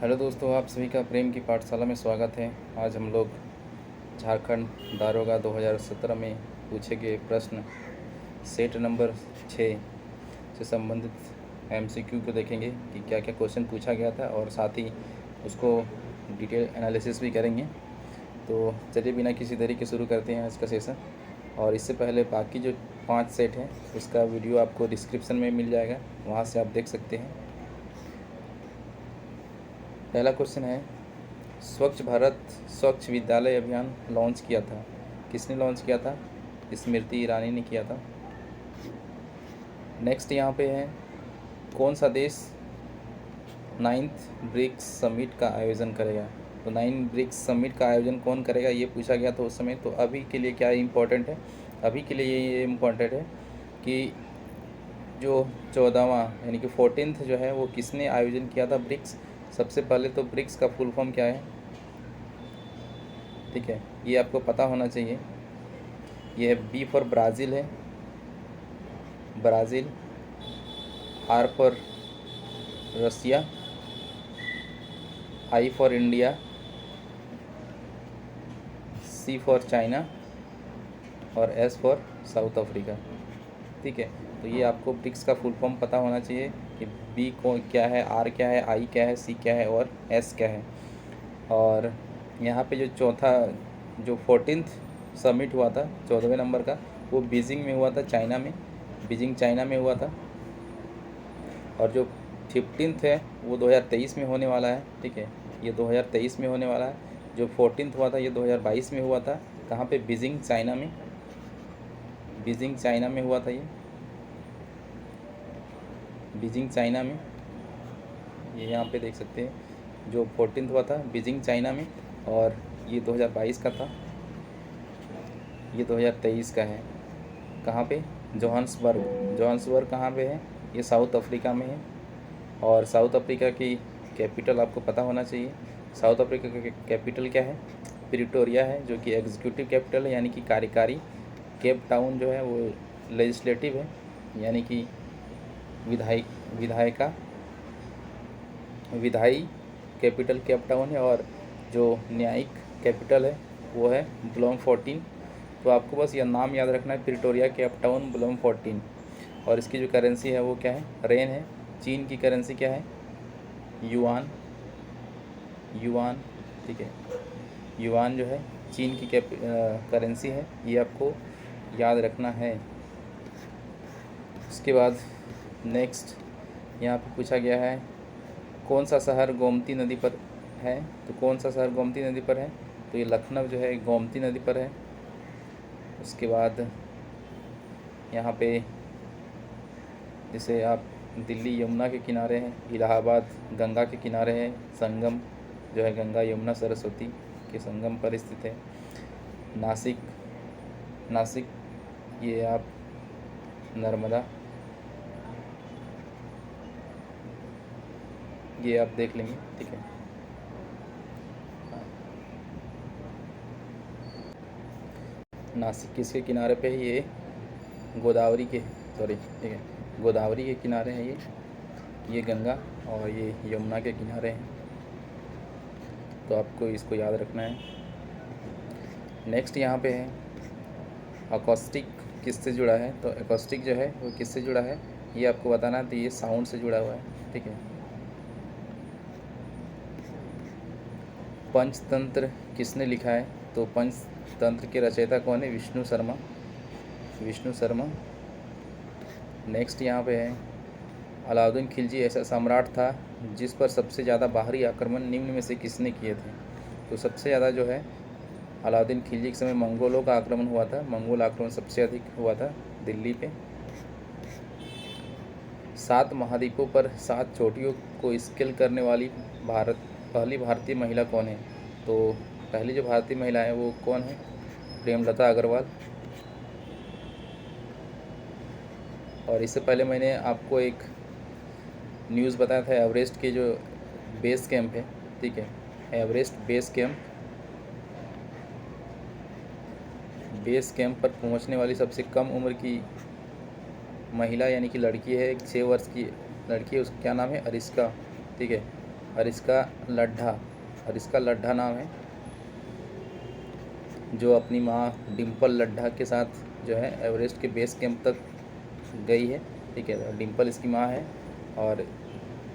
Hello दोस्तों, आप सभी का प्रेम की पाठशाला में स्वागत है। आज हम लोग झारखंड दारोगा 2017 में पूछे गए प्रश्न सेट नंबर 6 से संबंधित एमसीक्यू को देखेंगे कि क्या क्या क्वेश्चन पूछा गया था और साथ ही उसको डिटेल एनालिसिस भी करेंगे। तो चलिए बिना किसी देरी के शुरू करते हैं आज का सेशन। और इससे पहले बाकी जो 5 सेट हैं उसका वीडियो आपको डिस्क्रिप्शन में मिल जाएगा, वहाँ से आप देख सकते हैं। पहला क्वेश्चन है, स्वच्छ भारत स्वच्छ विद्यालय अभियान लॉन्च किया था, किसने लॉन्च किया था? स्मृति ईरानी ने किया था। नेक्स्ट यहाँ पे है, कौन सा देश 9th ब्रिक्स समिट का आयोजन करेगा? तो 9 ब्रिक्स समिट का आयोजन कौन करेगा ये पूछा गया था उस समय। तो अभी के लिए क्या इम्पोर्टेंट है? अभी के लिए ये इम्पोर्टेंट है कि जो 14वां यानी कि 14th जो है वो किसने आयोजन किया था ब्रिक्स। सबसे पहले तो ब्रिक्स का फुल फॉर्म क्या है, ठीक है, ये आपको पता होना चाहिए। ये है बी फॉर ब्राज़ील है, Brazil. R for Russia, I for India, C for China और एस फॉर साउथ अफ्रीका। ठीक है, तो ये आपको ब्रिक्स का फुल फॉर्म पता होना चाहिए कि बी को क्या है, आर क्या है, आई क्या है, सी क्या है और एस क्या है। और यहाँ पे जो चौथा जो 14th समिट हुआ था 14वें नंबर का, वो बीजिंग में हुआ था, चाइना में, बीजिंग चाइना में हुआ था। और जो 15th है वो 2023 में होने वाला है। ठीक है, ये 2023 में होने वाला है। जो 14th हुआ था ये 2022 में हुआ था। कहाँ पे? बीजिंग चाइना में, बीजिंग चाइना में हुआ था ये, बीजिंग चाइना में। ये यहाँ पे देख सकते हैं, जो 14th हुआ था बीजिंग चाइना में, और ये 2022 का था, ये 2023 का है। कहाँ पे? जोहान्सबर्ग। जोहान्सबर्ग कहाँ पे है? ये साउथ अफ्रीका में है। और साउथ अफ्रीका की कैपिटल आपको पता होना चाहिए। साउथ अफ्रीका का कैपिटल क्या है? प्रिटोरिया है, जो कि एग्जीक्यूटिव कैपिटल है यानी कि कार्यकारी। केप टाउन जो है वो लेजिस्लेटिव है यानी कि विधायी कैपिटल केप टाउन है। और जो न्यायिक कैपिटल है वो है ब्लोमफोर्टिन। तो आपको बस यह नाम याद रखना है, प्रिटोरिया, केप टाउन, ब्लोमफोर्टिन। और इसकी जो करेंसी है वो क्या है? रेन है। चीन की करेंसी क्या है? Yuan, yuan. ठीक है, युआन जो है चीन की करेंसी है, ये आपको याद रखना है। उसके बाद नेक्स्ट यहाँ पे पूछा गया है, कौन सा शहर गोमती नदी पर है? तो कौन सा शहर गोमती नदी पर है? तो ये लखनऊ जो है गोमती नदी पर है। उसके बाद यहाँ पे जैसे आप दिल्ली यमुना के किनारे हैं, इलाहाबाद गंगा के किनारे है, संगम जो है गंगा यमुना सरस्वती के संगम पर स्थित है। नासिक, नासिक ये आप नर्मदा, ये आप देख लेंगे। ठीक है, नासिक किसके किनारे पे है? ये गोदावरी के, सॉरी, ठीक है, गोदावरी के किनारे है ये गंगा, और ये यमुना के किनारे हैं। तो आपको इसको याद रखना है। नेक्स्ट यहाँ पे है, अकॉस्टिक किससे जुड़ा है? तो अकॉस्टिक जो है वो किससे जुड़ा है ये आपको बताना है। तो ये साउंड से जुड़ा हुआ है। ठीक है, पंचतंत्र किसने लिखा है? तो पंचतंत्र के रचयिता कौन है? विष्णु शर्मा, विष्णु शर्मा। नेक्स्ट यहाँ पे है, अलाउद्दीन खिलजी ऐसा सम्राट था जिस पर सबसे ज़्यादा बाहरी आक्रमण निम्न में से किसने किए थे? तो सबसे ज़्यादा जो है अलाउद्दीन खिलजी के समय मंगोलों का आक्रमण हुआ था, मंगोल आक्रमण सबसे अधिक हुआ था दिल्ली पे। 7 महाद्वीपों पर 7 चोटियों को स्केल करने वाली पहली भारतीय महिला कौन है? तो पहली जो भारतीय महिला है वो कौन है? प्रेमलता अग्रवाल। और इससे पहले मैंने आपको एक न्यूज़ बताया था, एवरेस्ट के जो बेस कैंप है, ठीक है, एवरेस्ट बेस कैंप पर पहुंचने वाली सबसे कम उम्र की महिला यानी कि लड़की है, 6 वर्ष की लड़की है, उसका क्या नाम है? अरिस्का। ठीक है, और इसका लड्ढा नाम है, जो अपनी माँ डिम्पल लड्ढा के साथ जो है एवरेस्ट के बेस कैंप तक गई है। ठीक है, डिम्पल इसकी माँ है और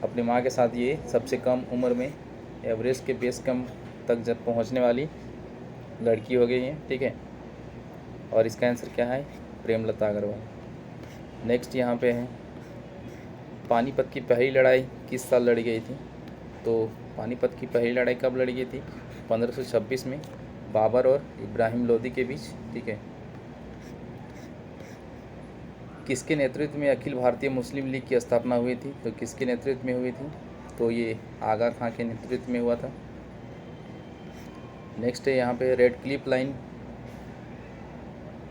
अपनी माँ के साथ ये सबसे कम उम्र में एवरेस्ट के बेस कैंप तक जब पहुँचने वाली लड़की हो गई है। ठीक है, और इसका आंसर क्या है? प्रेमलता अग्रवाल। नेक्स्ट यहाँ पे है, पानीपत की पहली लड़ाई किस साल लड़ी गई थी? तो पानीपत की पहली लड़ाई कब लड़ी गई थी? 1526 में, बाबर और इब्राहिम लोदी के बीच। ठीक है, किसके नेतृत्व में अखिल भारतीय मुस्लिम लीग की स्थापना हुई थी? तो किसके नेतृत्व में हुई थी? तो ये आगा खां के नेतृत्व में हुआ था। नेक्स्ट है यहाँ पे, रेड क्लिफ लाइन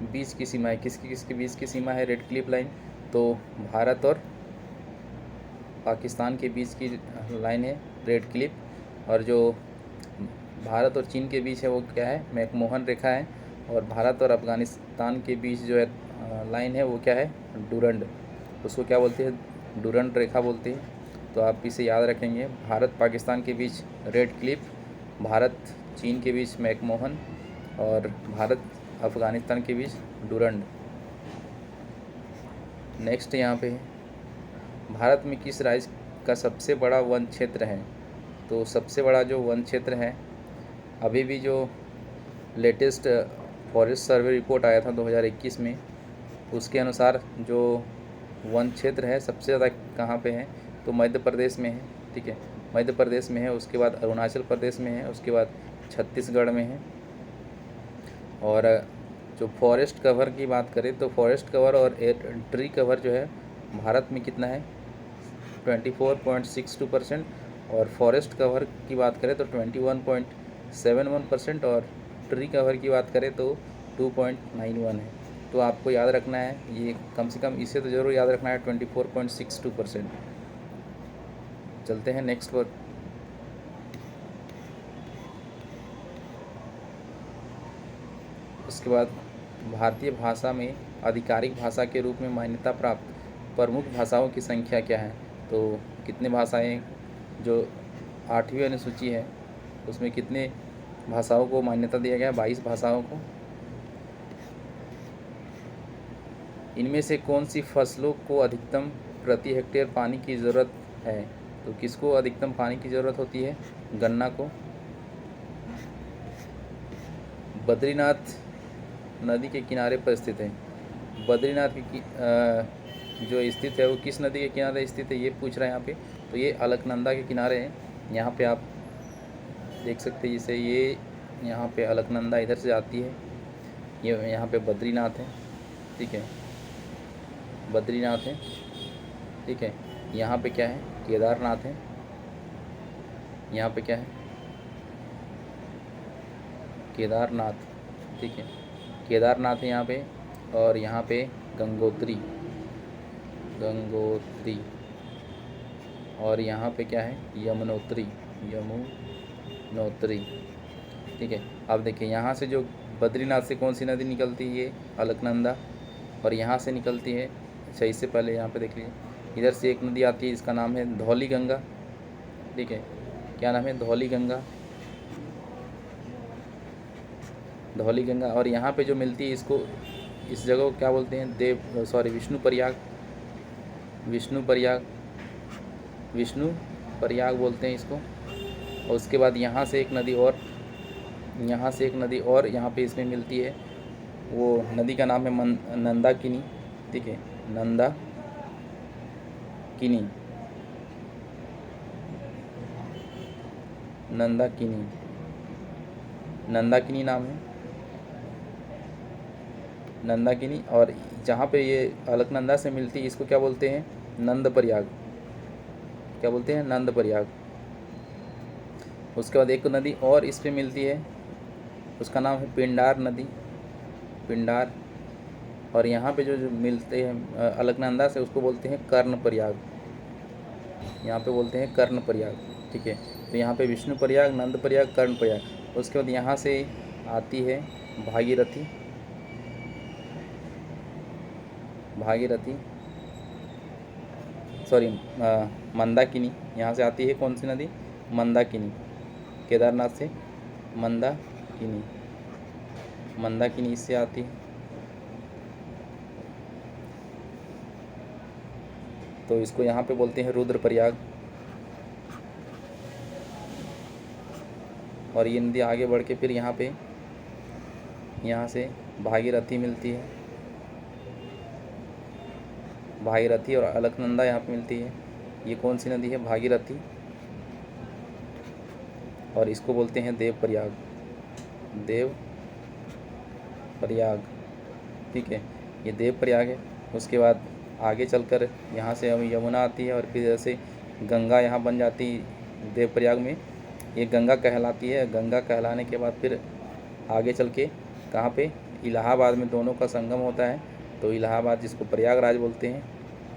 बीच की सीमा है, किसके बीच की सीमा है रेड क्लिफ लाइन? तो भारत और पाकिस्तान के बीच की लाइन है रेड क्लिफ, और जो भारत और चीन के बीच है वो क्या है? मैकमोहन रेखा है, और भारत और अफ़गानिस्तान के बीच जो है लाइन है वो क्या है? डूरंड। उसको क्या बोलते हैं? डूरंड रेखा बोलते हैं। तो आप इसे याद रखेंगे, भारत पाकिस्तान के बीच रेड क्लिफ, भारत चीन के बीच मैकमोहन, और भारत अफ़गानिस्तान के बीच डूरंड। नेक्स्ट यहाँ पे है, भारत में किस राज्य का सबसे बड़ा वन क्षेत्र है? तो सबसे बड़ा जो वन क्षेत्र है, अभी भी जो लेटेस्ट फॉरेस्ट सर्वे रिपोर्ट आया था 2021 में, उसके अनुसार जो वन क्षेत्र है सबसे ज़्यादा कहाँ पे है? तो मध्य प्रदेश में है। ठीक है, मध्य प्रदेश में है, उसके बाद अरुणाचल प्रदेश में है, उसके बाद छत्तीसगढ़ में है। और जो फॉरेस्ट कवर की बात करें तो फॉरेस्ट कवर और ट्री कवर जो है भारत में कितना है? 24.62%, और फॉरेस्ट कवर की बात करें तो 21.71%, और ट्री कवर की बात करें तो 2.91 है। तो आपको याद रखना है, ये कम से कम इसे तो ज़रूर याद रखना है, 24.62%। चलते हैं नेक्स्ट पर। उसके बाद, भारतीय भाषा में आधिकारिक भाषा के रूप में मान्यता प्राप्त प्रमुख भाषाओं की संख्या क्या है? तो कितने भाषाएं, जो 8वीं अनुसूची है उसमें कितने भाषाओं को मान्यता दिया गया है? 22 भाषाओं को। इनमें से कौन सी फसलों को अधिकतम प्रति हेक्टेयर पानी की ज़रूरत है? तो किसको अधिकतम पानी की ज़रूरत होती है? गन्ना को। बद्रीनाथ नदी के किनारे पर स्थित है। बद्रीनाथ की जो स्थित है वो किस नदी के किनारे स्थित है, ये पूछ रहा है यहाँ पे। तो ये अलकनंदा के किनारे है। यहाँ पे आप देख सकते हैं, जैसे ये यहाँ पे अलकनंदा इधर से आती है, ये यहाँ पे बद्रीनाथ है। ठीक है, बद्रीनाथ है। ठीक है, यहाँ पे क्या है? केदारनाथ है। यहाँ पे क्या है? केदारनाथ। ठीक है, केदारनाथ है यहाँ पे, और यहाँ पे गंगोत्री, और यहाँ पे क्या है? यमुनोत्री। ठीक है, अब देखिए यहाँ से जो बद्रीनाथ से कौन सी नदी निकलती है? ये अलकनंदा। और यहाँ से निकलती है, अच्छा इससे पहले यहाँ पे देख लीजिए, इधर से एक नदी आती है, इसका नाम है धौली गंगा। ठीक है, क्या नाम है? धौली गंगा। और यहाँ पे जो मिलती है, इसको, इस जगह को क्या बोलते हैं? विष्णु प्रयाग बोलते हैं इसको। और उसके बाद यहाँ से एक नदी और यहाँ पे इसमें मिलती है, वो नदी का नाम है नंदाकिनी। ठीक है, नंदाकिनी नाम है, नंदाकिनी। और जहाँ पे ये अलकनंदा से मिलती है, इसको क्या बोलते हैं? नंद प्रयाग। क्या बोलते हैं? नंद प्रयाग। उसके बाद एक नदी और इस पे मिलती है, उसका नाम है पिंडार नदी, और यहाँ पे जो मिलते हैं अलकनंदा से, उसको बोलते हैं कर्ण प्रयाग। यहाँ पे बोलते हैं कर्ण प्रयाग। ठीक है, तो यहाँ पे विष्णु प्रयाग, नंद प्रयाग, कर्ण प्रयाग। उसके बाद यहाँ से आती है मंदाकिनी। यहाँ से आती है कौन सी नदी? मंदाकिनी, केदारनाथ से मंदाकिनी, मंदाकिनी इससे आती है। तो इसको यहाँ पे बोलते हैं रुद्रप्रयाग। और ये नदी आगे बढ़ के फिर यहाँ पे, यहाँ से भागीरथी मिलती है, भागीरथी और अलकनंदा यहाँ पे मिलती है। ये कौन सी नदी है? भागीरथी। और इसको बोलते हैं देवप्रयाग, देवप्रयाग, ठीक है, ये देवप्रयाग है। उसके बाद आगे चलकर यहाँ से अब यमुना आती है और फिर जैसे गंगा यहाँ बन जाती देवप्रयाग में, ये गंगा कहलाती है। गंगा कहलाने के बाद फिर आगे चल के कहाँ पे? इलाहाबाद में दोनों का संगम होता है। तो इलाहाबाद, जिसको प्रयागराज बोलते हैं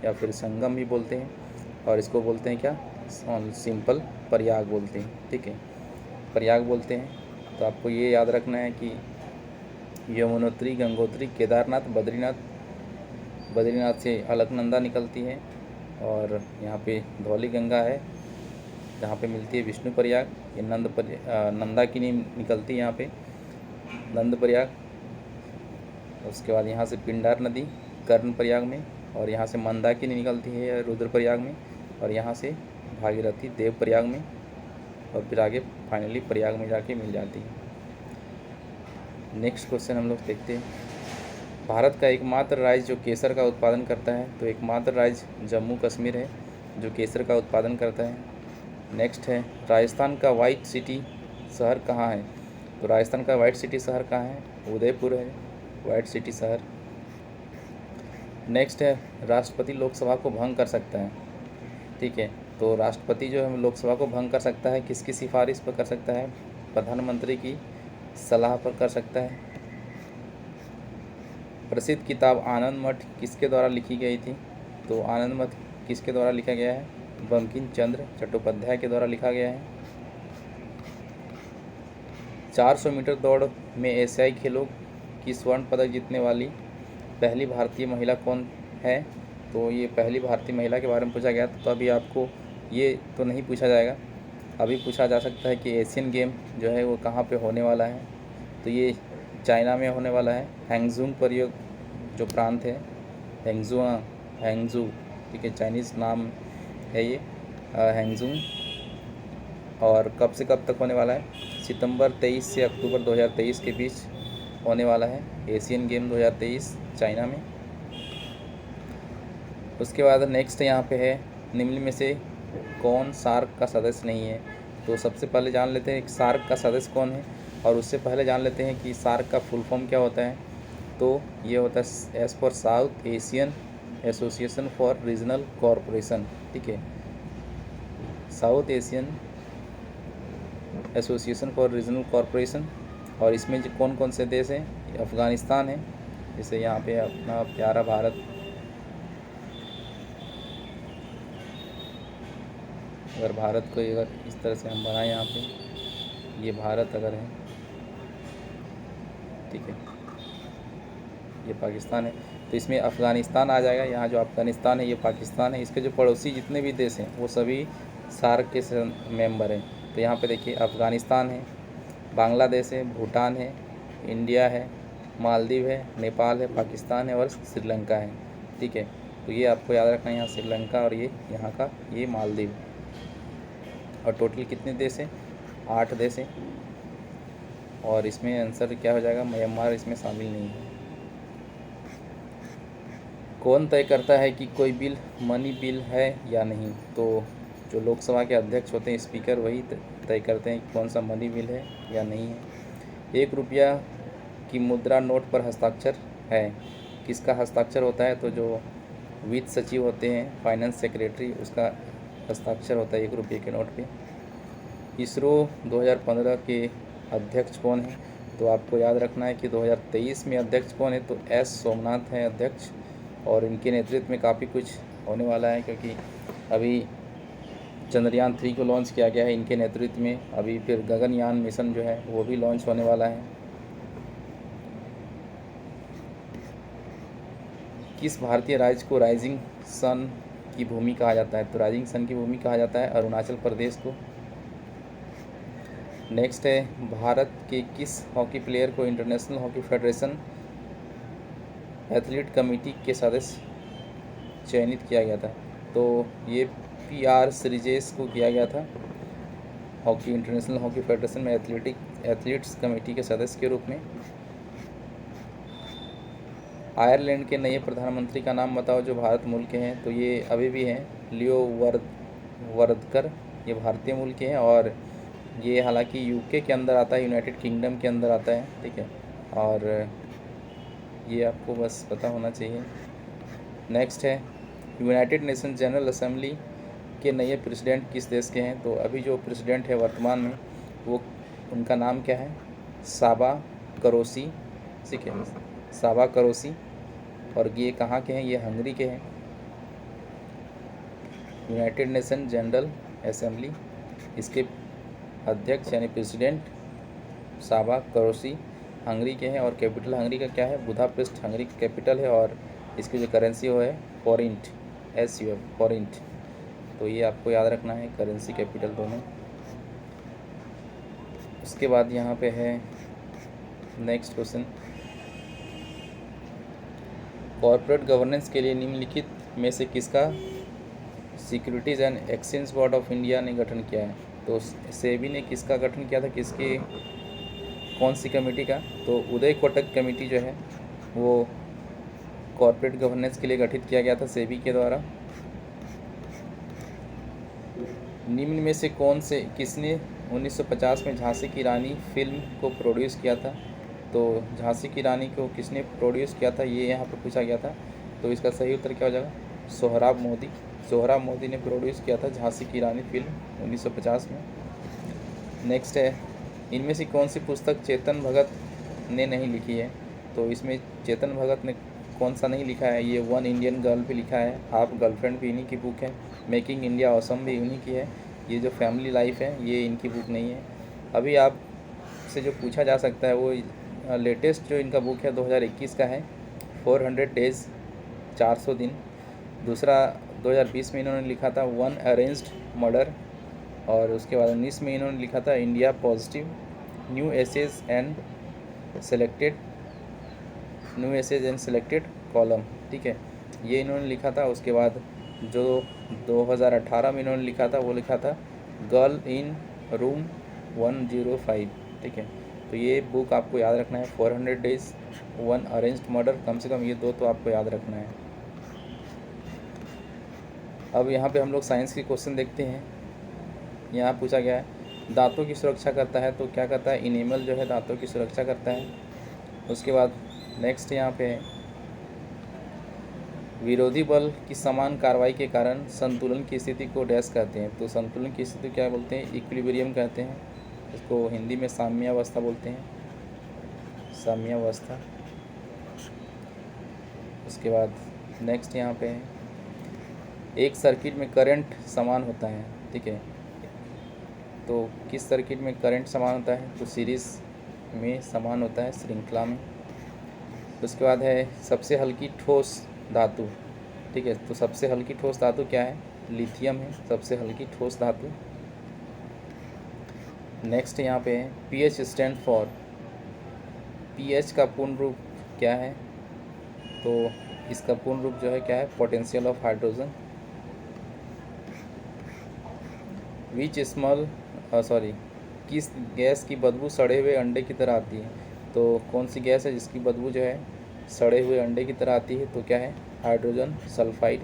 या फिर संगम भी बोलते हैं, और इसको बोलते हैं क्या? सिंपल प्रयाग बोलते हैं, ठीक है, प्रयाग बोलते हैं। तो आपको ये याद रखना है कि यमुनोत्री, गंगोत्री, केदारनाथ, बद्रीनाथ से अलकनंदा निकलती है, और यहाँ पे धौली गंगा है जहाँ पे मिलती है विष्णु प्रयाग। ये नंदाकिनी निकलती है यहाँ पे, नंद प्रयाग। उसके बाद यहाँ से पिंडार नदी कर्ण प्रयाग में, और यहाँ से मंदाकिनी निकलती है रुद्रप्रयाग में, और यहाँ से भागीरथी देवप्रयाग में, और फिर आगे फाइनली प्रयाग में जाके मिल जाती है। नेक्स्ट क्वेश्चन हम लोग देखते हैं। भारत का एकमात्र राज्य जो केसर का उत्पादन करता है, तो एकमात्र राज्य जम्मू कश्मीर है जो केसर का उत्पादन करता है। नेक्स्ट है, राजस्थान का वाइट सिटी शहर कहाँ है? तो राजस्थान का वाइट सिटी शहर कहाँ है? उदयपुर है वाइट सिटी शहर। नेक्स्ट है, राष्ट्रपति लोकसभा को भंग कर सकता है, ठीक है, तो राष्ट्रपति जो है लोकसभा को भंग कर सकता है, किसकी सिफारिश पर कर सकता है? प्रधानमंत्री की सलाह पर कर सकता है। प्रसिद्ध किताब आनंद मठ किसके द्वारा लिखी गई थी? तो आनंद मठ किसके द्वारा लिखा गया है? बंकिम चंद्र चट्टोपाध्याय के द्वारा लिखा गया है। 400 मीटर दौड़ में एशियाई खेलों की स्वर्ण पदक जीतने वाली पहली भारतीय महिला कौन है? तो ये पहली भारतीय महिला के बारे में पूछा गया, तो अभी आपको ये तो नहीं पूछा जाएगा। अभी पूछा जा सकता है कि एशियन गेम जो है वो कहाँ पे होने वाला है? तो ये चाइना में होने वाला है। हैंगजूंग परियोग जो प्रांत है, हैंगजू, ठीक है, चाइनीज़ नाम है ये हैंगजूंग। और कब से कब तक होने वाला है? सितंबर 23 से अक्टूबर 2023 के बीच होने वाला है एशियन गेम 2023 चाइना में। उसके बाद नेक्स्ट यहाँ पे है, निम्न में से कौन सार्क का सदस्य नहीं है? तो सबसे पहले जान लेते हैं कि सार्क का सदस्य कौन है, और उससे पहले जान लेते हैं कि सार्क का फुल फॉर्म क्या होता है। तो ये होता है S for south Asian association for regional corporation, ठीक है, south Asian association for regional corporation. और इसमें जो कौन कौन से देश हैं? अफ़गानिस्तान है, जैसे यहाँ पे अपना प्यारा भारत, अगर भारत को अगर इस तरह से हम बनाएं, यहाँ पे ये भारत अगर है, ठीक है, ये पाकिस्तान है, तो इसमें अफ़गानिस्तान आ जाएगा। यहाँ जो अफ़गानिस्तान है ये पाकिस्तान है। इसके जो पड़ोसी जितने भी देश हैं वो सभी सार्क के मेंबर हैं। तो यहाँ पे देखिए अफ़गानिस्तान है, बांग्लादेश है, भूटान है, इंडिया है, मालदीव है, नेपाल है, पाकिस्तान है और श्रीलंका है, ठीक है। तो ये आपको याद रखना है, यहाँ श्रीलंका और ये यहाँ का ये मालदीव। और टोटल कितने देश हैं? 8 देश हैं। और इसमें आंसर क्या हो जाएगा? म्यांमार इसमें शामिल नहीं है। कौन तय करता है कि कोई बिल मनी बिल है या नहीं? तो जो लोकसभा के अध्यक्ष होते हैं, स्पीकर, वही तय करते हैं कि कौन सा मनी बिल है या नहीं है। 1 रुपया की मुद्रा नोट पर हस्ताक्षर है, किसका हस्ताक्षर होता है? तो जो वित्त सचिव होते हैं, फाइनेंस सेक्रेटरी, उसका हस्ताक्षर होता है 1 रुपये के नोट पे। इसरो 2015 के अध्यक्ष कौन है? तो आपको याद रखना है कि 2023 में अध्यक्ष कौन है? तो एस सोमनाथ हैं अध्यक्ष। और इनके नेतृत्व में काफ़ी कुछ होने वाला है, क्योंकि अभी चंद्रयान 3 को लॉन्च किया गया है इनके नेतृत्व में। अभी फिर गगनयान मिशन जो है वो भी लॉन्च होने वाला है। किस भारतीय राज्य को राइजिंग सन की भूमि कहा जाता है? तो राइजिंग सन की भूमि कहा जाता है अरुणाचल प्रदेश को। नेक्स्ट है भारत के किस हॉकी प्लेयर को international hockey federation athlete committee के सदस्य चयनित किया गया था? तो ये PR श्रीजेश को किया गया था हॉकी इंटरनेशनल हॉकी फेडरेशन में एथलीट्स कमेटी के सदस्य के रूप में। आयरलैंड के नए प्रधानमंत्री का नाम बताओ जो भारत मूल के हैं। तो ये अभी भी हैं लियो वरदकर, ये भारतीय मूल के हैं और ये हालांकि UK के अंदर आता है, यूनाइटेड किंगडम के अंदर आता है, ठीक है। और ये आपको बस पता होना चाहिए। नेक्स्ट है यूनाइटेड नेशन जनरल असेंबली के नए प्रेसिडेंट किस देश के हैं? तो अभी जो प्रेसिडेंट है वर्तमान में वो उनका नाम क्या है? साबा करोसी, ठीक है, साबा करोसी। और ये कहाँ के हैं? ये हंगरी के हैं। यूनाइटेड नेशन जनरल असेंबली, इसके अध्यक्ष यानी प्रेसिडेंट साबा करोसी हंगरी के हैं और कैपिटल हंगरी का क्या है? बुदापेस्ट हंगरी का कैपिटल है और इसकी जो करेंसी वो है फॉरिंट, SUF फॉरिंट। तो ये आपको याद रखना है, करेंसी कैपिटल दोनों। उसके बाद यहाँ पे है नेक्स्ट क्वेश्चन, कॉर्पोरेट गवर्नेंस के लिए निम्नलिखित में से किसका securities and exchange board of India ने गठन किया है? तो सेबी ने किसका गठन किया था, किसके, कौन सी कमेटी का? तो उदय कोटक कमेटी जो है वो कॉर्पोरेट गवर्नेंस के लिए गठित किया गया था सेबी के द्वारा। निम्न में से किसने 1950 में झांसी की रानी फिल्म को प्रोड्यूस किया था? तो झांसी की रानी को किसने प्रोड्यूस किया था, ये यहाँ पर पूछा गया था। तो इसका सही उत्तर क्या हो जाएगा? सोहराब मोदी ने प्रोड्यूस किया था झांसी की रानी फिल्म 1950 में। नेक्स्ट है इनमें से कौन सी पुस्तक चेतन भगत ने नहीं लिखी है? तो इसमें चेतन भगत ने कौन सा नहीं लिखा है? ये वन इंडियन गर्ल भी लिखा है, हाफ गर्लफ्रेंड भी इन्हीं की बुक है, मेकिंग इंडिया ऑसम भी इन्हीं की है, ये जो फैमिली लाइफ है ये इनकी बुक नहीं है। अभी आप से जो पूछा जा सकता है वो लेटेस्ट जो इनका बुक है 2021 का है 400 डेज 400 दिन। दूसरा 2020 में इन्होंने लिखा था वन अरेंज्ड मर्डर और उसके बाद 19 में इन्होंने लिखा था India positive new essays and selected column, ठीक है, ये इन्होंने लिखा था। उसके बाद जो 2018 में इन्होंने लिखा था वो लिखा था गर्ल इन रूम 105, ठीक है। तो ये बुक आपको याद रखना है, 400 डेज, वन अरेंज्ड मर्डर, कम से कम ये दो तो आपको याद रखना है। अब यहाँ पे हम लोग साइंस की क्वेश्चन देखते हैं। यहाँ पूछा गया है दांतों की सुरक्षा करता है, तो क्या करता है? इनेमल जो है दांतों की सुरक्षा करता है। उसके बाद नेक्स्ट यहाँ पे है विरोधी बल की समान कार्रवाई के कारण संतुलन की स्थिति को डैश कहते हैं। तो संतुलन की स्थिति क्या बोलते हैं? इक्विलिब्रियम कहते हैं, इसको हिंदी में साम्यावस्था बोलते हैं, साम्यावस्था। उसके बाद नेक्स्ट यहाँ पे है एक सर्किट में करंट समान होता है, ठीक है। तो किस सर्किट में करंट समान होता है? तो सीरीज़ में समान होता है, श्रृंखला में। उसके बाद है सबसे हल्की ठोस धातु, ठीक है। तो सबसे हल्की ठोस धातु क्या है? लिथियम है सबसे हल्की ठोस धातु। नेक्स्ट यहाँ पे है pH स्टैंड फॉर, pH का पूर्ण रूप क्या है? तो इसका पूर्ण रूप जो है क्या है? Potential of hydrogen. किस गैस की बदबू सड़े हुए अंडे की तरह आती है? तो कौन सी गैस है जिसकी बदबू जो है सड़े हुए अंडे की तरह आती है? तो क्या है? Hydrogen sulphide.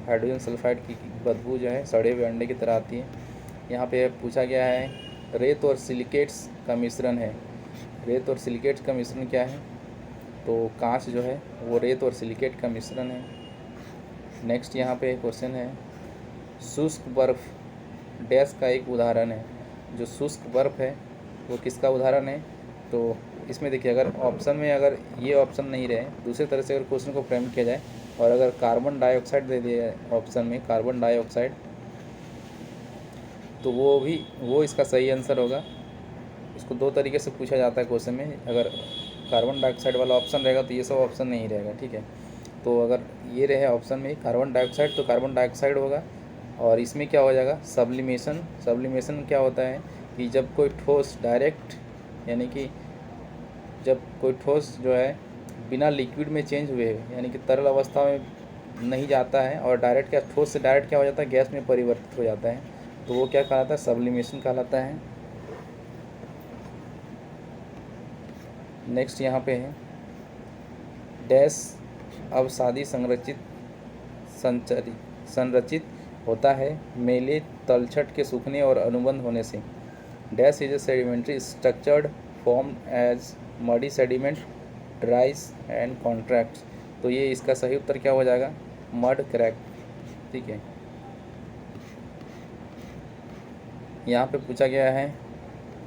हाइड्रोजन सल्फाइड की बदबू जो है सड़े हुए अंडे की तरह आती है। यहाँ पे पूछा गया है रेत और सिलिकेट्स का मिश्रण है। रेत और सिलिकेट्स का मिश्रण क्या है? तो कांच जो है वो रेत और सिलिकेट का मिश्रण है। नेक्स्ट यहाँ पे क्वेश्चन है शुष्क बर्फ डैश का एक उदाहरण है। जो शुष्क बर्फ है वो किसका उदाहरण है? तो इसमें देखिए अगर ऑप्शन में अगर ये ऑप्शन नहीं रहे, दूसरी तरह से अगर क्वेश्चन को फ्रेम किया जाए और अगर कार्बन डाइऑक्साइड दे दिया ऑप्शन में कार्बन डाइऑक्साइड, तो वो इसका सही आंसर होगा। इसको दो तरीके से पूछा जाता है क्वेश्चन में, अगर कार्बन डाइऑक्साइड वाला ऑप्शन रहेगा तो ये सब ऑप्शन नहीं रहेगा, ठीक है। तो अगर ये रहे ऑप्शन में कार्बन डाइऑक्साइड तो कार्बन डाइऑक्साइड होगा। और इसमें क्या हो जाएगा? सब्लिमेशन। सब्लिमेशन क्या होता है कि जब कोई ठोस डायरेक्ट, यानी कि जब कोई ठोस जो है बिना लिक्विड में चेंज हुए, यानी कि तरल अवस्था में नहीं जाता है, और डायरेक्ट क्या, ठोस से डायरेक्ट क्या हो जाता है, गैस में परिवर्तित हो जाता है, तो वो क्या कहलाता है, सब्लिमेशन कहलाता है। नेक्स्ट यहाँ पे है डैश अवसादी संरचित होता है मेले तलछट के सूखने और अनुबंध होने से। Dash is a sedimentary structured form as muddy sediment dries and contracts. तो ये इसका सही उत्तर क्या हो जाएगा, मड क्रैक। ठीक है, यहाँ पे पूछा गया है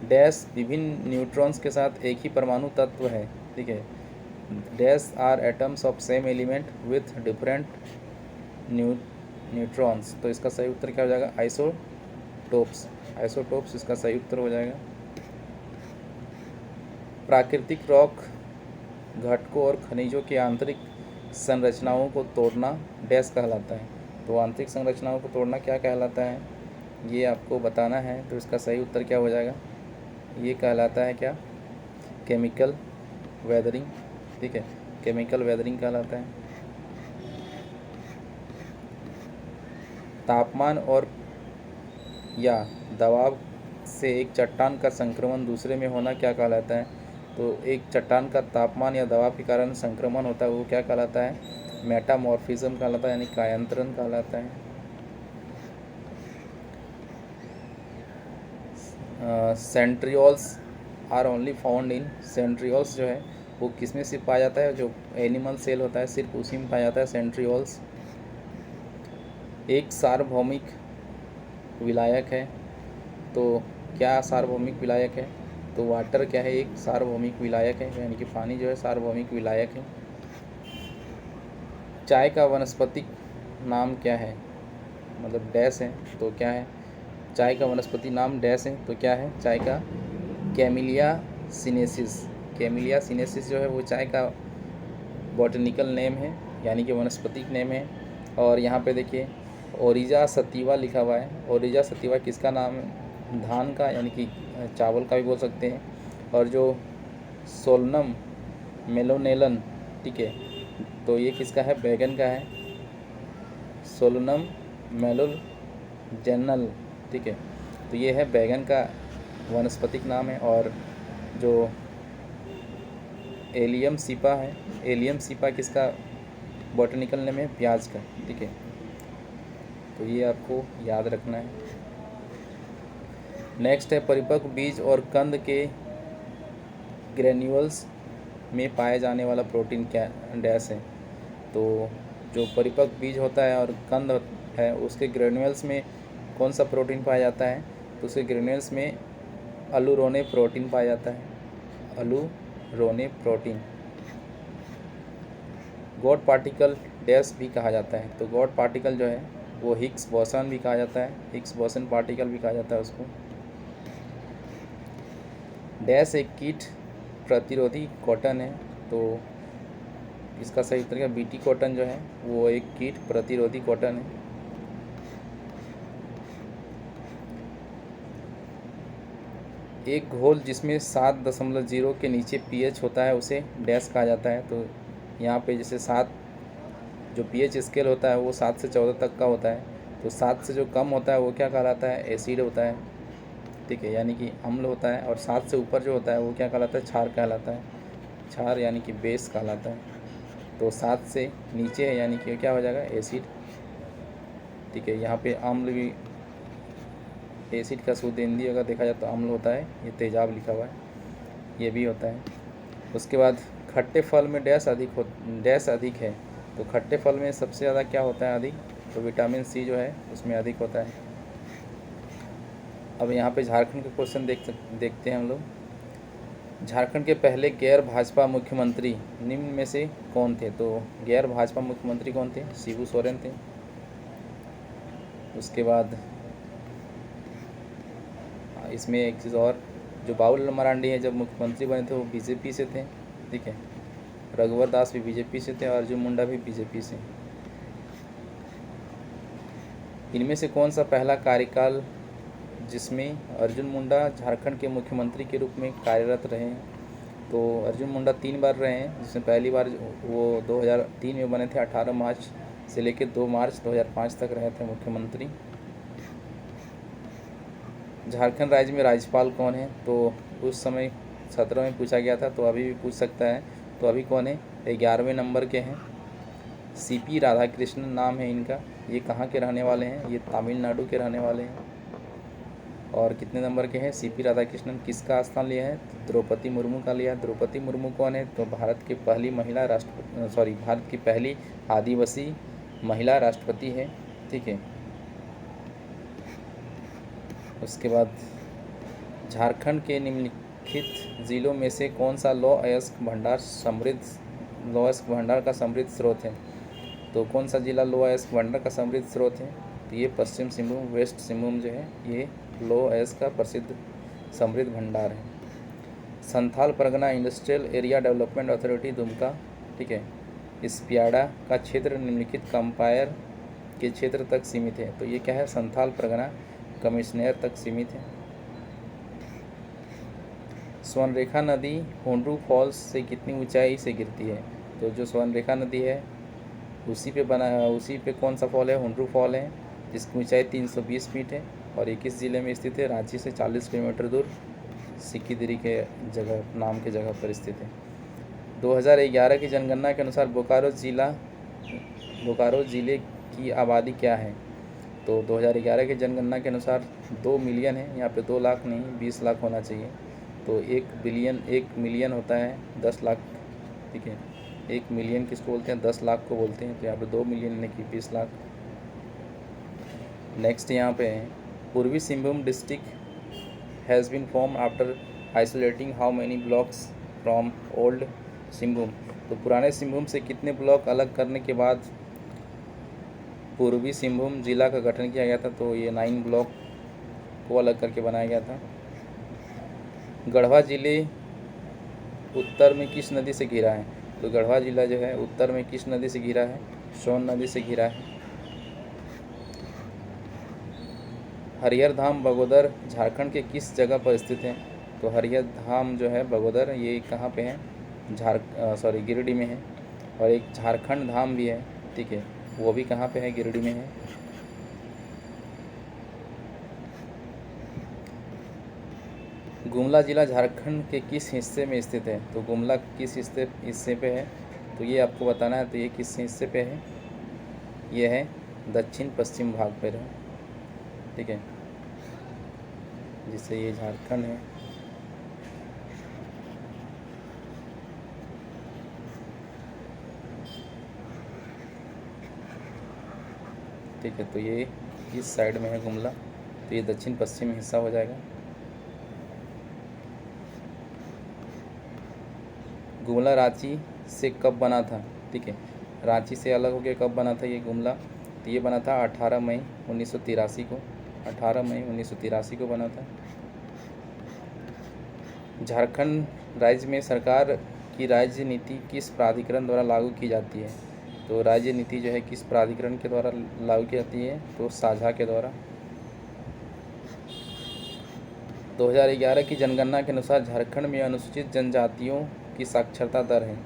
डैश विभिन्न न्यूट्रॉन्स के साथ एक ही परमाणु तत्व है। ठीक है, dash are atoms of same element with different neutrons. तो इसका सही उत्तर क्या हो जाएगा, आइसोटोप्स। आइसोटोप्स इसका सही उत्तर हो जाएगा। प्राकृतिक रॉक घटकों और खनिजों की आंतरिक संरचनाओं को तोड़ना डैश कहलाता है। तो आंतरिक संरचनाओं को तोड़ना क्या कहलाता है, ये आपको बताना है। तो इसका सही उत्तर क्या हो जाएगा, ये कहलाता है क्या, केमिकल वेदरिंग। ठीक है, केमिकल वेदरिंग कहलाता है। तापमान और या दबाव से एक चट्टान का संक्रमण दूसरे में होना क्या कहलाता है। तो एक चट्टान का तापमान या दबाव के कारण संक्रमण होता है, वो क्या कहलाता है, मेटामॉर्फिज्म कहलाता है, यानी कायांतरण कहलाता है। Centrioles are only found in, centrioles जो है वो किस में सिर्फ पाया जाता है, जो एनिमल सेल होता है सिर्फ उसी में पाया जाता है सेंट्रियोल्स। एक सार्वभौमिक विलायक है, तो क्या सार्वभौमिक विलायक है, तो वाटर क्या है, एक सार्वभौमिक विलायक है, यानी कि पानी जो है सार्वभौमिक विलायक है। चाय का वनस्पतिक नाम क्या है, मतलब डैश है, तो क्या है, चाय का वनस्पति नाम डैश है, तो क्या है, चाय का कैमिलिया सिनेसिस। कैमिलिया सिनेसिस जो है वो चाय का बॉटनिकल नेम है, यानी कि वनस्पतिक नेम है। और यहाँ पे देखिए ओरिजा सतीवा लिखा हुआ है। ओरिजा सतीवा किसका नाम है, धान का, यानी कि चावल का भी बोल सकते हैं। और जो सोलनम मेलोनेलन, ठीक है, तो ये किसका है, बैगन का है, सोलनम मेलोजेनल। ठीक है, तो ये है बैगन का वनस्पतिक नाम है। और जो एलियम सीपा है, एलियम सीपा किसका बॉटनिकल नेम है, प्याज का। ठीक है, तो ये आपको याद रखना है। नेक्स्ट है परिपक्व बीज और कंद के ग्रेन्यूल्स में पाए जाने वाला प्रोटीन क्या डैश है। तो जो परिपक्व बीज होता है और कंद है उसके ग्रेन्यूल्स में कौन सा प्रोटीन पाया जाता है, तो उसके ग्रेन्यूल्स में अलूरोने प्रोटीन पाया जाता है, अलूरोने प्रोटीन। गॉड पार्टिकल डैश भी कहा जाता है, तो गॉड पार्टिकल जो है वो हिग्स बोसन भी कहा जाता है, हिग्स बोसन पार्टिकल भी कहा जाता है उसको। डैश एक कीट प्रतिरोधी कॉटन है, तो इसका सही उत्तर क्या, बीटी कॉटन जो है वो एक कीट प्रतिरोधी कॉटन है। एक घोल जिसमें 7.0 के नीचे pH होता है उसे डैश कहा जाता है। तो यहाँ पे जैसे 7 जो pH स्केल होता है वो 7 से 14 तक का होता है, तो 7 से जो कम होता है वो क्या कहलाता है, एसिड होता है। ठीक है, यानी कि अम्ल होता है। और 7 से ऊपर जो होता है वो क्या कहलाता है, क्षार कहलाता है, क्षार यानी कि बेस कहलाता है। तो 7 से नीचे है यानी कि क्या हो जाएगा, एसिड। ठीक है, यहाँ पे अम्ल भी, एसिड का शुद्ध हिंदी अगर देखा जाए तो अम्ल होता है, ये तेजाब लिखा हुआ है, ये भी होता है। उसके बाद खट्टे फल में डैश अधिक है, तो खट्टे फल में सबसे ज़्यादा क्या होता है अधिक, तो विटामिन सी जो है उसमें अधिक होता है। अब यहाँ पे झारखंड का क्वेश्चन देखते हैं हम लोग। झारखंड के पहले गैर भाजपा मुख्यमंत्री निम्न में से कौन थे। तो गैर भाजपा मुख्यमंत्री कौन थे, शिबू सोरेन थे। उसके बाद इसमें एक चीज़ और, जो बाबूलाल मरांडी है जब मुख्यमंत्री बने थे वो बीजेपी से थे। ठीक है, रघुवर दास भी बीजेपी से थे, अर्जुन मुंडा भी बीजेपी से। इनमें से कौन सा पहला कार्यकाल जिसमें अर्जुन मुंडा झारखंड के मुख्यमंत्री के रूप में कार्यरत रहे हैं। तो अर्जुन मुंडा 3 बार रहे हैं, जिसमें पहली बार वो 2003 में बने थे, 18 मार्च से लेकर 2 मार्च 2005 तक रहे थे मुख्यमंत्री। झारखंड राज्य में राज्यपाल कौन है? तो उस समय 17 में पूछा गया था, तो अभी भी पूछ सकता है। तो अभी कौन है? 11वें नंबर के हैं, सीपी राधाकृष्णन नाम है इनका। ये कहाँ के रहने वाले हैं? ये तमिलनाडु के रहने वाले हैं। और कितने नंबर के हैं? सीपी राधाकृष्णन किसका स्थान लिया है? तो द्रौपदी मुर्मू का लिया। द्रौपदी मुर्मू कौन है? तो भारत की पहली भारत की पहली आदिवासी महिला राष्ट्रपति है। ठीक है। उसके बाद झारखंड के निम्नलिखित जिलों में से कौन सा लौह अयस्क भंडार का समृद्ध स्रोत है? तो कौन सा जिला लौह अयस्क भंडार का समृद्ध स्रोत है? तो ये पश्चिम सिंहभूम, वेस्ट सिंहभूम जो है ये लौह अयस्क का प्रसिद्ध समृद्ध भंडार है। Santhal Pargana industrial area development authority Dumka, ठीक है, स्पियाडा का क्षेत्र निम्नलिखित कंपायर के क्षेत्र तक सीमित है। तो ये क्या है? संथाल परगना कमिश्नर तक सीमित है। स्वर्णरेखा नदी होंडरू फॉल्स से कितनी ऊंचाई से गिरती है? तो जो स्वर्णरेखा नदी है उसी पे कौन सा फॉल है? होंडरू फॉल है, जिसकी ऊंचाई 320 फीट है और 21 ज़िले में स्थित है। रांची से 40 किलोमीटर दूर सिक्कीदिरी के नाम के जगह पर स्थित है। 2011 की जनगणना के अनुसार बोकारो ज़िले की आबादी क्या है? तो 2011 की जनगणना के अनुसार 2 मिलियन है। यहाँ पे 2 लाख नहीं 20 लाख होना चाहिए। तो 1 मिलियन होता है 10 लाख। ठीक है, 1 मिलियन किसको बोलते हैं? 10 लाख को बोलते हैं। तो यहाँ पे 2 मिलियन यानी कि 20 लाख। नेक्स्ट यहाँ पे है, Purbi Singhbhum district has been form after isolating how many blocks from old Singhbhum? तो पुराने सिंहभूम से कितने ब्लॉक अलग करने के बाद पूर्वी सिंहभूम जिला का गठन किया गया था? तो ये 9 ब्लॉक को अलग करके बनाया गया था। गढ़वा जिले उत्तर में किस नदी से घिरा है? तो गढ़वा जिला जो है उत्तर में किस नदी से घिरा है? सोन नदी से घिरा है। हरिहर धाम बगोदर झारखंड के किस जगह पर स्थित है? तो हरिहर धाम जो है बगोदर ये कहाँ पे है? गिरिडीह में है। और एक झारखंड धाम भी है, ठीक है, वो भी कहाँ पे है? गिरिडीह में है। गुमला जिला झारखंड के किस हिस्से में स्थित है? तो गुमला किस हिस्से पे है? तो ये आपको बताना है। तो ये किस हिस्से पे है? ये है दक्षिण पश्चिम भाग पर है, ठीक है, जिससे ये झारखंड है। ठीक है, तो ये इस साइड में है गुमला, तो ये दक्षिण पश्चिम हिस्सा हो जाएगा। गुमला रांची से कब बना था? ठीक है, रांची से अलग होकर कब बना था ये गुमला? तो ये बना था 18 मई 1983 को। 18 मई 1983 को बना था। झारखंड राज्य में सरकार की राज्य नीति किस प्राधिकरण द्वारा लागू की जाती है? तो राज्य नीति जो है किस प्राधिकरण के द्वारा लागू की जाती है? तो साझा के द्वारा। 2011 की जनगणना के अनुसार झारखंड में अनुसूचित जनजातियों की साक्षरता दर है।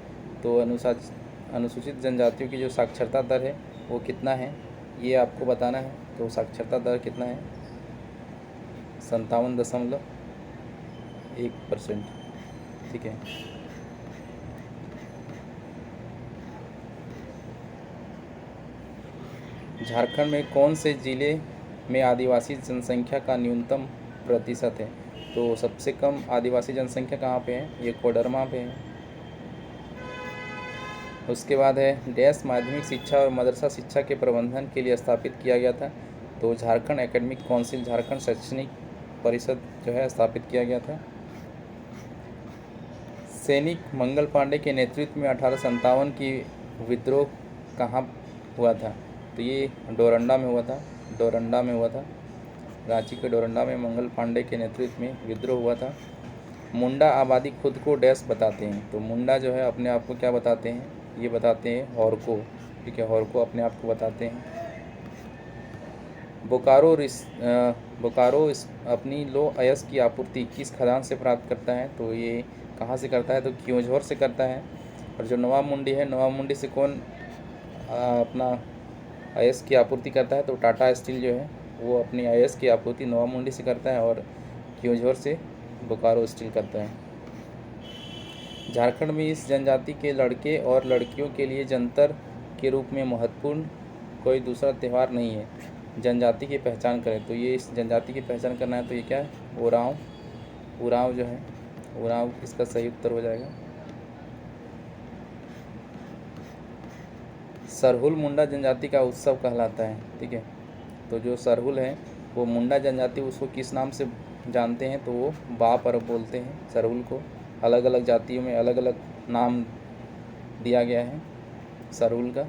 तो अनुसूचित जनजातियों की जो साक्षरता दर है वो कितना है ये आपको बताना है। तो साक्षरता दर कितना है? 57.1%। ठीक है, झारखंड में कौन से ज़िले में आदिवासी जनसंख्या का न्यूनतम प्रतिशत है? तो सबसे कम आदिवासी जनसंख्या कहाँ पे है? ये कोडरमा पे है। उसके बाद है डैश माध्यमिक शिक्षा और मदरसा शिक्षा के प्रबंधन के लिए स्थापित किया गया था? तो झारखंड एकेडमिक काउंसिल, झारखंड शैक्षणिक परिषद जो है स्थापित किया गया था। सैनिक मंगल पांडे के नेतृत्व में 1857 की विद्रोह कहाँ हुआ था? तो ये डोरंडा में हुआ था। डोरंडा में हुआ था, रांची के डोरंडा में मंगल पांडे के नेतृत्व में विद्रोह हुआ था। मुंडा आबादी खुद को डैश बताते हैं? तो मुंडा जो है अपने आप को क्या बताते हैं? ये बताते हैं हॉरको। ठीक है, हॉरको अपने आप को बताते हैं। बोकारो अपनी लो अयस्क की आपूर्ति किस खदान से प्राप्त करता है? तो ये कहाँ से करता है? तो क्योंझोर से करता है। और जो नवाब मुंडी है, नवाब मुंडी से कौन अपना अयस्क की आपूर्ति करता है? तो टाटा स्टील जो है वो अपनी अयस्क की आपूर्ति नवाब मुंडी से करता है और क्योंझोर से बोकारो स्टील करता है। झारखंड में इस जनजाति के लड़के और लड़कियों के लिए जंतर के रूप में महत्वपूर्ण कोई दूसरा त्यौहार नहीं है। जनजाति की पहचान करें। तो ये इस जनजाति की पहचान करना है तो ये क्या है? उरांव। उरांव जो है, उरांव इसका सही उत्तर हो जाएगा। सरहुल मुंडा जनजाति का उत्सव कहलाता है। ठीक है, तो जो सरहुल है वो मुंडा जनजाति, उसको किस नाम से जानते हैं? तो वो बा पर्व बोलते हैं सरहुल को। अलग अलग जातियों में अलग अलग नाम दिया गया है सरहुल का।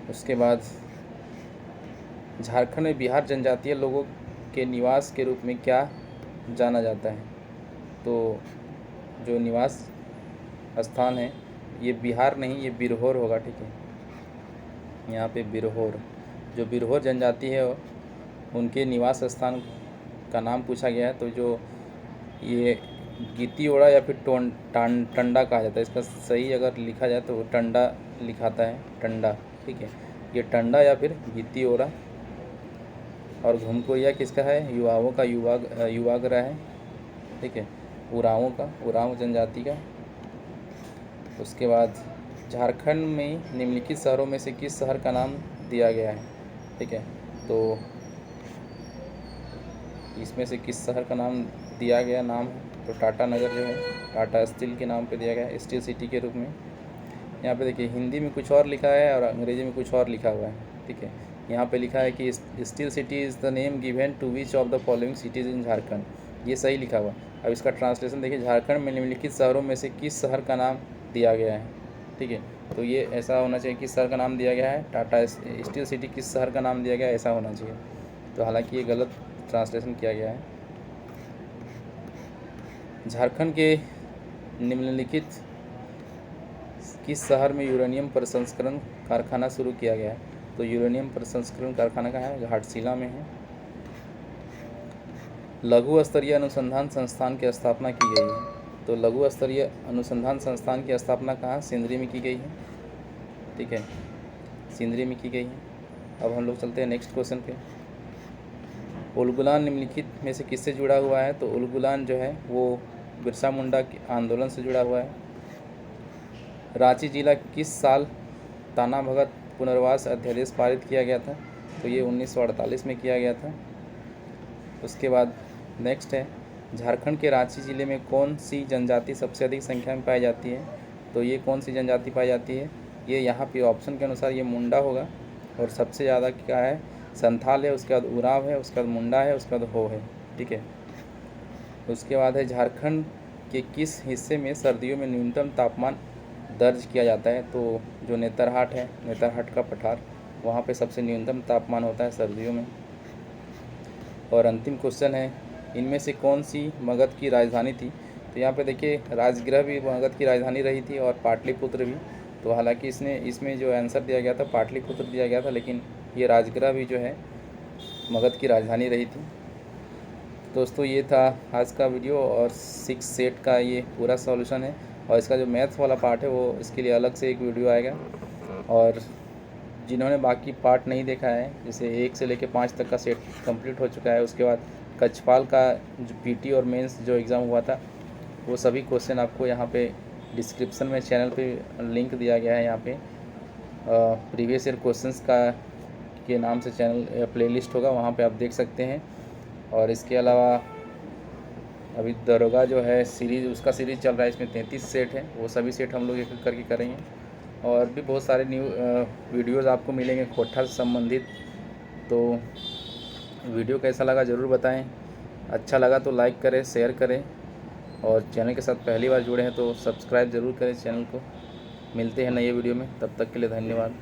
उसके बाद झारखंड में बिहार जनजातीय लोगों के निवास के रूप में क्या जाना जाता है? तो जो निवास स्थान है ये बिहार नहीं, ये बिरहोर होगा। ठीक है, यहाँ पे बिरहोर, जो बिरहोर जनजाति है उनके निवास स्थान का नाम पूछा गया है। तो जो ये गितियोड़ा या फिर टंडा कहा जाता है, इसका सही अगर लिखा जाए तो टंडा लिखाता है, टंडा। ठीक है, ये टंडा या फिर गितियोड़ा। और घुमकोरिया किसका है? युवाओं का, युवागरा है। ठीक है, उरांवों का, उरांव जनजाति का। उसके बाद झारखंड में निम्नलिखित शहरों में से किस शहर का नाम दिया गया है? ठीक है, तो इसमें से किस शहर का नाम दिया गया नाम है? तो टाटा नगर जो है टाटा स्टील के नाम पे दिया गया है, स्टील सिटी के रूप में। यहाँ पे देखिए हिंदी में कुछ और लिखा है और अंग्रेजी में कुछ और लिखा हुआ है। ठीक है, यहाँ पे लिखा है कि steel city is the name given to which of the following cities in Jharkhand, ये सही लिखा हुआ। अब इसका ट्रांसलेशन देखिए, झारखंड में निम्नलिखित शहरों में से किस शहर का नाम दिया गया है? ठीक है, तो ये ऐसा होना चाहिए, किस शहर का नाम दिया गया है? टाटा स्टील सिटी किस शहर का नाम दिया गया है, ऐसा होना चाहिए। तो हालांकि ये गलत ट्रांसलेशन किया गया है। झारखंड के निम्नलिखित किस शहर में यूरेनियम प्रसंस्करण कारखाना शुरू किया गया है? तो यूरेनियम प्रसंस्करण कारखाना कहाँ है? घाटशिला में है। लघु स्तरीय अनुसंधान संस्थान की स्थापना की गई है। तो लघु स्तरीय अनुसंधान संस्थान की स्थापना कहाँ? सिंदरी में की गई है। ठीक है, सिंदरी में की गई है। अब हम लोग चलते हैं नेक्स्ट क्वेश्चन पे। उलगुलान निम्नलिखित में से किससे जुड़ा हुआ है? तो उलगुलान जो है वो बिरसा मुंडा के आंदोलन से जुड़ा हुआ है। रांची जिला किस साल ताना भगत पुनर्वास अध्यादेश पारित किया गया था? तो ये 1948 में किया गया था। उसके बाद नेक्स्ट है, झारखंड के रांची ज़िले में कौन सी जनजाति सबसे अधिक संख्या में पाई जाती है? तो ये कौन सी जनजाति पाई जाती है? ये यहाँ पे ऑप्शन के अनुसार ये मुंडा होगा और सबसे ज़्यादा क्या है? संथाल है, उसके बाद उरांव है, उसके बाद मुंडा है, उसके बाद हो है। ठीक है, उसके बाद है झारखंड के किस हिस्से में सर्दियों में न्यूनतम तापमान दर्ज किया जाता है? तो जो नेतरहाट है, नेतरहाट का पठार, वहाँ पे सबसे न्यूनतम तापमान होता है सर्दियों में। और अंतिम क्वेश्चन है, इनमें से कौन सी मगध की राजधानी थी? तो यहाँ पे देखिए राजगृह भी मगध की राजधानी रही थी और पाटलिपुत्र भी। तो हालांकि इसमें जो आंसर दिया गया था पाटलिपुत्र दिया गया था, लेकिन ये राजगृह भी जो है मगध की राजधानी रही थी। दोस्तों ये था आज का वीडियो और 6 सेट का ये पूरा सॉल्यूशन है। और इसका जो मैथ्स वाला पार्ट है वो इसके लिए अलग से एक वीडियो आएगा। और जिन्होंने बाकी पार्ट नहीं देखा है, जैसे 1 से लेकर 5 तक का सेट कंप्लीट हो चुका है, उसके बाद कक्षपाल का जो पीटी और मेंस जो एग्ज़ाम हुआ था वो सभी क्वेश्चन आपको यहाँ पे डिस्क्रिप्शन में चैनल पे लिंक दिया गया है। यहाँ पे प्रीवियस ईयर क्वेश्चंस का के नाम से चैनल प्लेलिस्ट होगा, वहाँ पे आप देख सकते हैं। और इसके अलावा अभी दरोगा जो है सीरीज़, उसका सीरीज़ चल रहा है, इसमें 33 सेट है, वो सभी सेट हम लोग एक एक करके करेंगे। और भी बहुत सारे न्यू वीडियोज़ आपको मिलेंगे कोठा से संबंधित। तो वीडियो कैसा लगा ज़रूर बताएं। अच्छा लगा तो लाइक करें, शेयर करें, और चैनल के साथ पहली बार जुड़े हैं तो सब्सक्राइब ज़रूर करें चैनल को। मिलते हैं नए वीडियो में, तब तक के लिए धन्यवाद।